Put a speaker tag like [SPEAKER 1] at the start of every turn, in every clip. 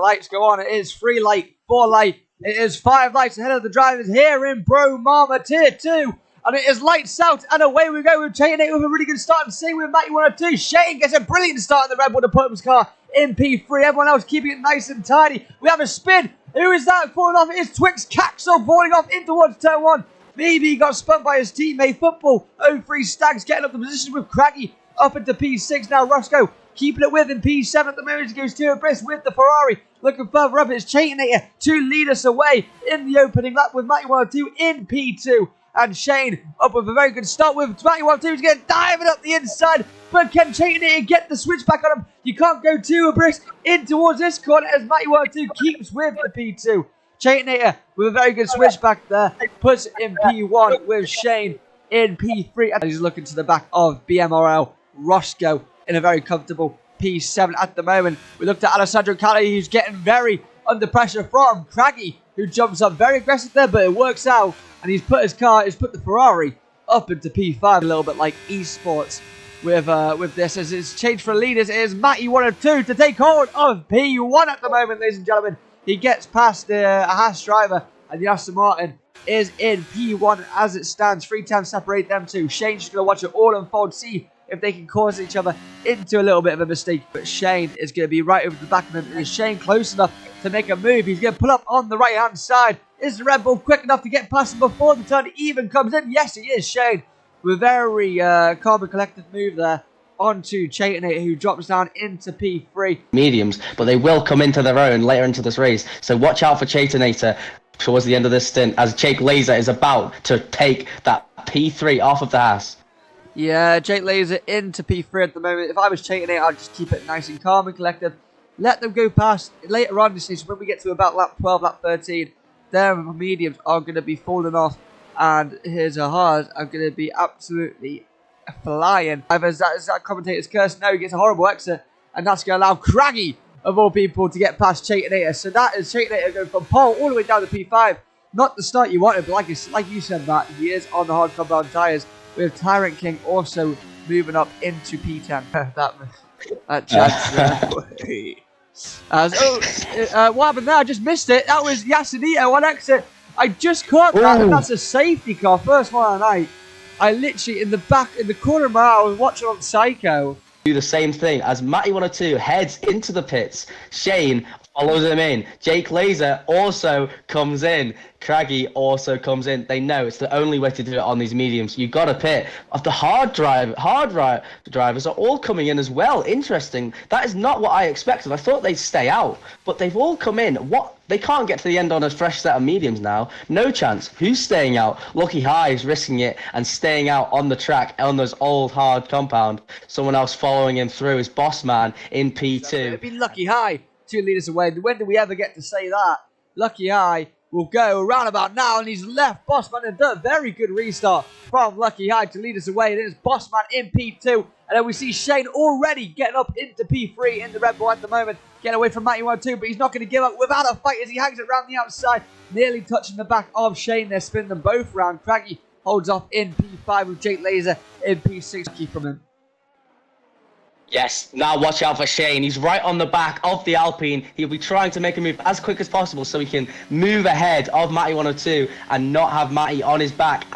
[SPEAKER 1] Lights go on. It is 3 light, 4 light. It is 5 lights ahead of the drivers here in Bro Mama Tier 2. And it is lights out, and away we go. We're taking it with a really good start, and same with Matty 102. Shane gets a brilliant start in the Red Bull to put his car in P3. Everyone else keeping it nice and tidy. We have a spin. Who is that falling off? It is Twix Caxel falling off in towards turn 1. Maybe he got spun by his teammate. Football. 03 Stags getting up the position with Craggy up into P6. Now Roscoe keeping it with in P7 at the moment. He goes to a brisk with the Ferrari. Looking further up, it's Chainator to lead us away in the opening lap with Matty 102 in P2. And Shane up with a very good start with Matty 102. He's going to dive it up the inside. But can Chainator get the switch back on him? You can't go too brisk in towards this corner as Matty 102 keeps with the P2. Chainator with a very good switch back there. Puts it in P1 with Shane in P3. And he's looking to the back of BMRL. Roscoe in a very comfortable P7 at the moment. We looked at Alessandro Calli, who's getting very under pressure from Craggy, who jumps up very aggressive there, but it works out. And he's put the Ferrari up into P5, a little bit like esports with this. As it's changed for leaders, it is Matty 102 to take hold of P1 at the moment, ladies and gentlemen. He gets past the Haas driver, and the Aston Martin is in P1 as it stands. 3 times separate them two. Shane's just going to watch it all unfold, see if they can cause each other into a little bit of a mistake. But Shane is going to be right over the back of him. Is Shane close enough to make a move? He's going to pull up on the right-hand side. Is the Red Bull quick enough to get past him before the turn even comes in? Yes, he is, Shane. With a very calm and collected move there onto Chainator, who drops down into P3.
[SPEAKER 2] Mediums, but they will come into their own later into this race. So watch out for Chainator towards the end of this stint as Jake Laser is about to take that P3 off of the Haas.
[SPEAKER 1] Yeah, Jake Laser into P3 at the moment. If I was Chainator, I'd just keep it nice and calm and collected. Let them go past later on this season when we get to about lap 12, lap 13. Their mediums are going to be falling off, and his Haas are going to be absolutely flying. Is that commentator's curse? No, he gets a horrible exit, and that's going to allow Craggy, of all people, to get past Chainator. So that is Chainator going from pole all the way down to P5. Not the start you wanted, but like you said, Matt, he is on the hard compound tyres, with Tyrant King also moving up into P10. that chance there. What happened there? I just missed it. That was Yasunito on exit. I just caught that, and that's a safety car. First one of the night. I literally, in the corner of my eye, I was watching on Psycho.
[SPEAKER 2] Do the same thing as Matty 102 heads into the pits. Shane follows him in. Jake Laser also comes in. Craggy also comes in. They know it's the only way to do it on these mediums. You've got to pit. Of the hard drivers are all coming in as well. Interesting. That is not what I expected. I thought they'd stay out, but they've all come in. What? They can't get to the end on a fresh set of mediums now. No chance. Who's staying out? Lucky High is risking it and staying out on the track on those old hard compound. Someone else following him through is Bossman in P2.
[SPEAKER 1] It'd be Lucky High to lead us away. When do we ever get to say that? Lucky High will go around about now, and he's left Bossman and done a very good restart from Lucky High to lead us away. It is Bossman in P2, and then we see Shane already getting up into P3 in the Red Bull at the moment, getting away from Matty 102, but he's not going to give up without a fight as he hangs it around the outside, nearly touching the back of Shane. They're spinning them both round. Craggy holds off in P5 with Jake Laser in P6. Keep from him.
[SPEAKER 2] Yes, now watch out for Shane. He's right on the back of the Alpine. He'll be trying to make a move as quick as possible so he can move ahead of Matty 102 and not have Matty on his back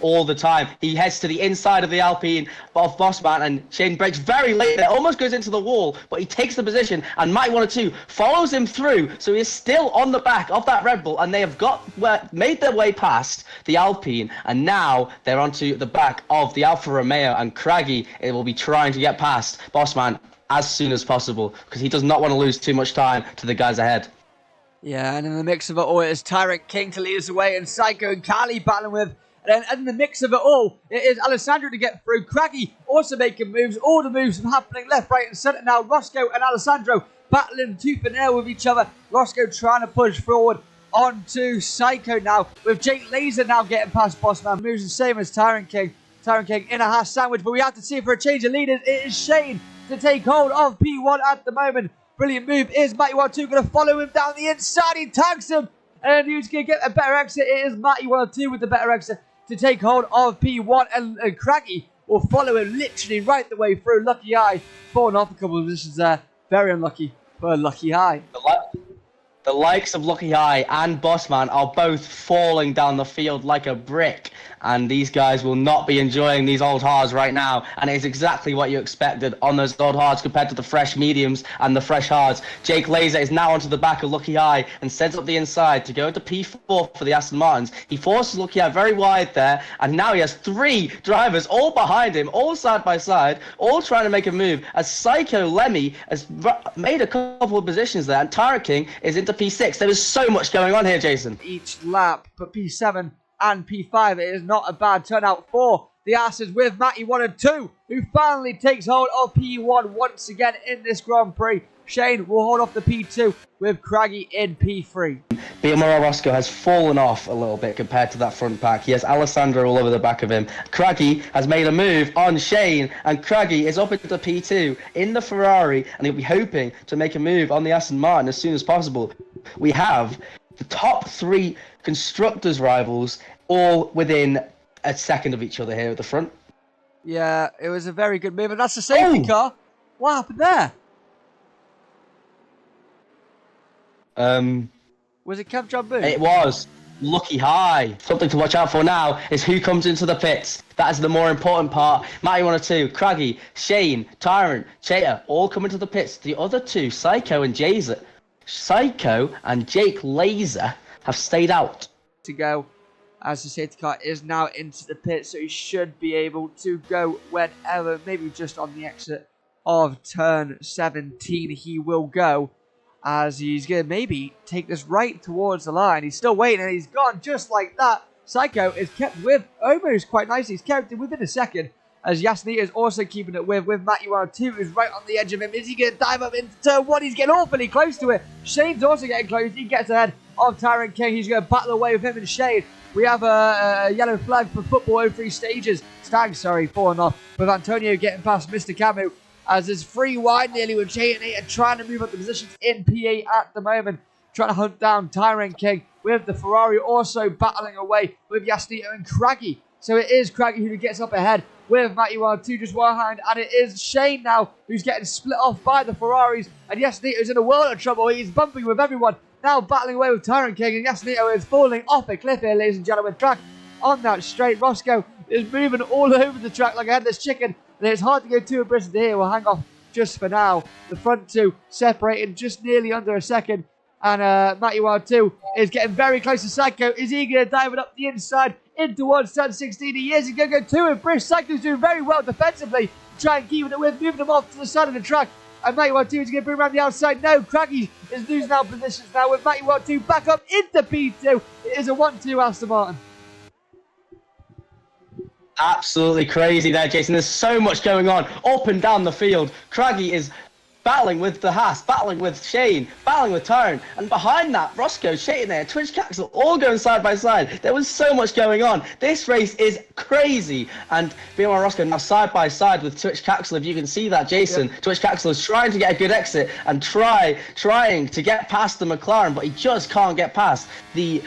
[SPEAKER 2] all the time. He heads to the inside of the Alpine of Bossman, and Shane brakes very late there, almost goes into the wall, but he takes the position, and Matty 102 follows him through, so he's still on the back of that Red Bull, and they have made their way past the Alpine, and now they're onto the back of the Alfa Romeo, and Craggy will be trying to get past Bossman as soon as possible, because he does not want to lose too much time to the guys ahead.
[SPEAKER 1] Yeah, and in the mix of it all, it is Tyrant King to lead us away, and Psycho and Kali battling with. And then in the mix of it all, it is Alessandro to get through. Craggy also making moves. All the moves are happening left, right, and centre now. Roscoe and Alessandro battling tooth and nail with each other. Roscoe trying to push forward onto Psycho now, with Jake Laser now getting past Bossman. Moves the same as Tyrant King. Tyrant King in a Haas sandwich, but we have to see for a change of leaders. It is Shane to take hold of P1 at the moment. Brilliant move. Is Matty 102 going to follow him down the inside? He tags him, and who's going to get a better exit? It is Matty 102 with the better exit to take hold of P1, and Craggy will follow him literally right the way through. Lucky High falling off a couple of positions there. Very unlucky for Lucky High.
[SPEAKER 2] The likes of Lucky High and Bossman are both falling down the field like a brick. And these guys will not be enjoying these old hards right now. And it's exactly what you expected on those old hards compared to the fresh mediums and the fresh hards. Jake Laser is now onto the back of Lucky High and sends up the inside to go into P4 for the Aston Martins. He forces Lucky High very wide there. And now he has 3 drivers all behind him, all side by side, all trying to make a move. As Psycho Lemmy has made a couple of positions there. And Tyrant King is into P6. There is so much going on here, Jason.
[SPEAKER 1] Each lap, but P7 and P5, it is not a bad turnout for the Asses with Matty 1 and 2, who finally takes hold of P1 once again in this Grand Prix. Shane will hold off the P2 with Craggy in P3.
[SPEAKER 2] BMRL Roscoe has fallen off a little bit compared to that front pack. He has Alessandro all over the back of him. Craggy has made a move on Shane, and Craggy is up into P2 in the Ferrari, and he'll be hoping to make a move on the Aston Martin as soon as possible. We have the top 3 constructors rivals all within a second of each other here at the front.
[SPEAKER 1] Yeah, it was a very good move, and that's the safety car. What happened there? Was it Camp John Boone?
[SPEAKER 2] It was. Lucky High. Something to watch out for now is who comes into the pits. That is the more important part. Matty 1 or 2, Craggy, Shane, Tyrant, Chater, all come into the pits. The other 2, Psycho and Jake Laser, have stayed out.
[SPEAKER 1] To go, as the safety car is now into the pit, so he should be able to go whenever, maybe just on the exit of turn 17 he will go, as he's going to maybe take this right towards the line. He's still waiting, and he's gone just like that. Psycho is kept with almost quite nicely. He's kept it within a second, as Yasnita is also keeping it with Matty 1 2, who's right on the edge of him. Is he going to dive up into turn 1? He's getting awfully close to it. Shane's also getting close. He gets ahead of Tyrant King. He's going to battle away with him and Shane. We have a yellow flag for football 03 stages. Stags, sorry, falling off, with Antonio getting past Mr. Camu, as there's 3 wide nearly with Shane and 8 and trying to move up the positions in P8 at the moment, trying to hunt down Tyrant King, with the Ferrari also battling away with Yasnito and Craggy. So it is Craggy who gets up ahead with Matty 1 2 just one behind, and it is Shane now who's getting split off by the Ferraris, and Yasnito's in a world of trouble. He's bumping with everyone, now battling away with Tyrant King, and Yasnito is falling off a cliff here, ladies and gentlemen. Track on that straight. Roscoe is moving all over the track like a headless chicken, and it's hard to go too abreast here. We'll hang off just for now. The front 2 separating just nearly under a second, and Matty 1 2 is getting very close to Psycho. Is he going to dive it up the inside in towards turn 16? He is. He's going to go 2 with Bruce. Psycho's doing very well defensively, trying to keep it with, moving them off to the side of the track. And Matty 1 2 is going to bring around the outside. No, Craggy is losing out positions now with Matty 1 2 back up into P2. It is a 1-2 Aston Martin.
[SPEAKER 2] Absolutely crazy there, Jason. There's so much going on up and down the field. Craggy is battling with the Haas, battling with Shane, battling with Tyrant, and behind that, Roscoe, Shane there, Twitch Caxel, all going side by side. There was so much going on. This race is crazy, and BMR Roscoe now side by side with Twitch Caxel. If you can see that, Jason, yep. Twitch Caxel is trying to get a good exit and trying to get past the McLaren, but he just can't get past the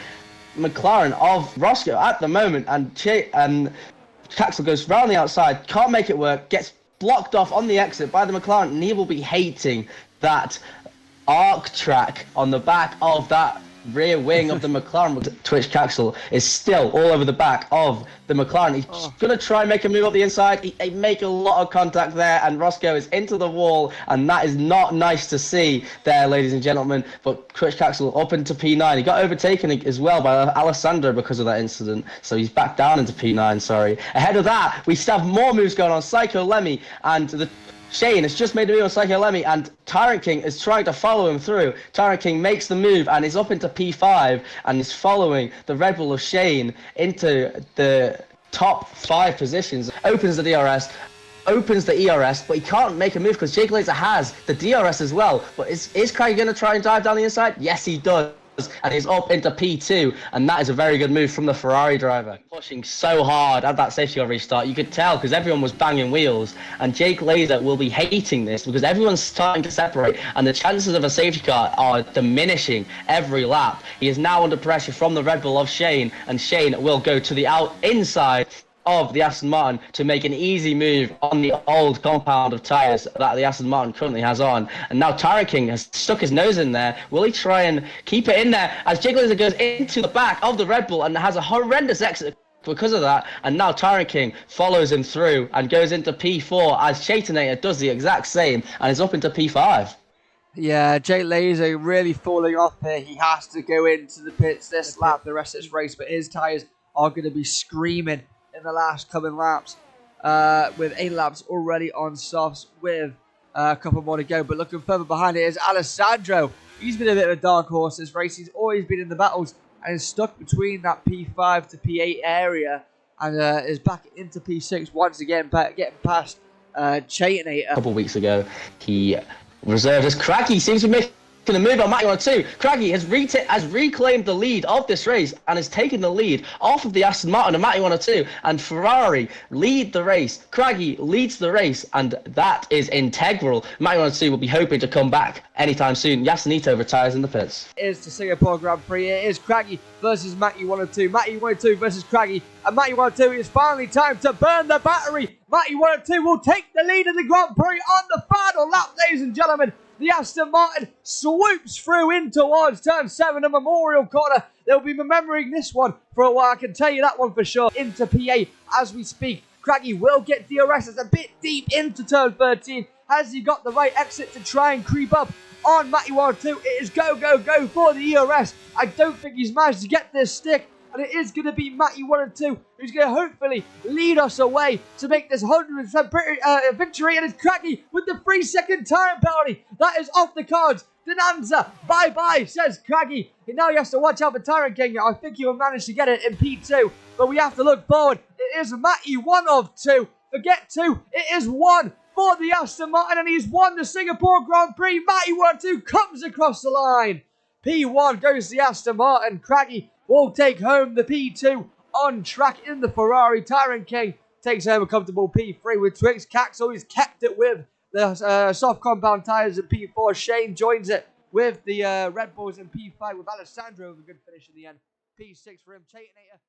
[SPEAKER 2] McLaren of Roscoe at the moment, and Caxel goes round the outside, can't make it work, gets blocked off on the exit by the McLaren, and he will be hating that arc track on the back of that rear wing of the McLaren. Twitch Caxel is still all over the back of the McLaren. He's going to try and make a move up the inside. He make a lot of contact there, and Roscoe is into the wall, and that is not nice to see there, ladies and gentlemen. But Twitch Caxel up into P9. He got overtaken as well by Alessandro because of that incident, so he's back down into P9, sorry. Ahead of that, we still have more moves going on. Psycho Lemmy and the Shane has just made a move on Psycho Lemmy, and Tyrant King is trying to follow him through. Tyrant King makes the move and is up into P5 and is following the Red Bull of Shane into the top 5 positions. Opens the DRS, opens the ERS, but he can't make a move because Jake Laser has the DRS as well. But is Craig going to try and dive down the inside? Yes, he does. And he's up into P2, and that is a very good move from the Ferrari driver. Pushing so hard at that safety car restart, you could tell because everyone was banging wheels, and Jake Laser will be hating this because everyone's starting to separate, and the chances of a safety car are diminishing every lap. He is now under pressure from the Red Bull of Shane, and Shane will go to the inside of the Aston Martin to make an easy move on the old compound of tyres that the Aston Martin currently has on. And now Tyrone King has stuck his nose in there. Will he try and keep it in there as Jiggler goes into the back of the Red Bull and has a horrendous exit because of that? And now Tyrone King follows him through and goes into P4 as Chaitonator does the exact same and is up into P5.
[SPEAKER 1] Yeah, Jake Laser really falling off here. He has to go into the pits this lap, the rest of this race, but his tyres are going to be screaming in the last coming laps, with 8 laps already on softs with a couple more to go. But looking further behind it is Alessandro. He's been a bit of a dark horse this race. He's always been in the battles and is stuck between that P5 to P8 area and is back into P6 once again, getting past Chaitonator.
[SPEAKER 2] A couple of weeks ago, he reserved as Craggy seems to be making a move on Matty 102. Craggy has reclaimed the lead of this race and has taken the lead off of the Aston Martin and Matty 102, and Ferrari lead the race. Craggy leads the race, and that is integral. Matty 102 will be hoping to come back anytime soon. Yasunito retires in the pits.
[SPEAKER 1] It is the Singapore Grand Prix. It is Craggy versus Matty 102. Matty 102 versus Craggy, and Matty 102 is finally time to burn the battery. Matty 102 will take the lead of the Grand Prix on the final lap, ladies and gentlemen. The Aston Martin swoops through in towards turn 7 of Memorial Corner. They'll be remembering this one for a while, I can tell you that one for sure. Into P8 as we speak. Craggy will get DRS. It's a bit deep into turn 13. Has he got the right exit to try and creep up on Matty 102? It is go, go, go for the ERS. I don't think he's managed to get this stick. And it is going to be Matty 102 who's going to hopefully lead us away to make this 100% victory. And it's Craggy with the 3-second time penalty. That is off the cards. Dinanza, bye-bye, says Craggy. Now he has to watch out for Tyrone King. I think he will manage to get it in P2. But we have to look forward. It is Matty 1 of 2. Forget 2. It is 1 for the Aston Martin. And he's won the Singapore Grand Prix. Matty 102 comes across the line. P1 goes to the Aston Martin. Craggy will take home the P2 on track in the Ferrari. Tyrone King takes home a comfortable P3 with Twix. Caxel, he's kept it with the soft compound tyres in P4. Shane joins it with the Red Bulls in P5 with Alessandro with a good finish in the end. P6 for him. Chaitonator.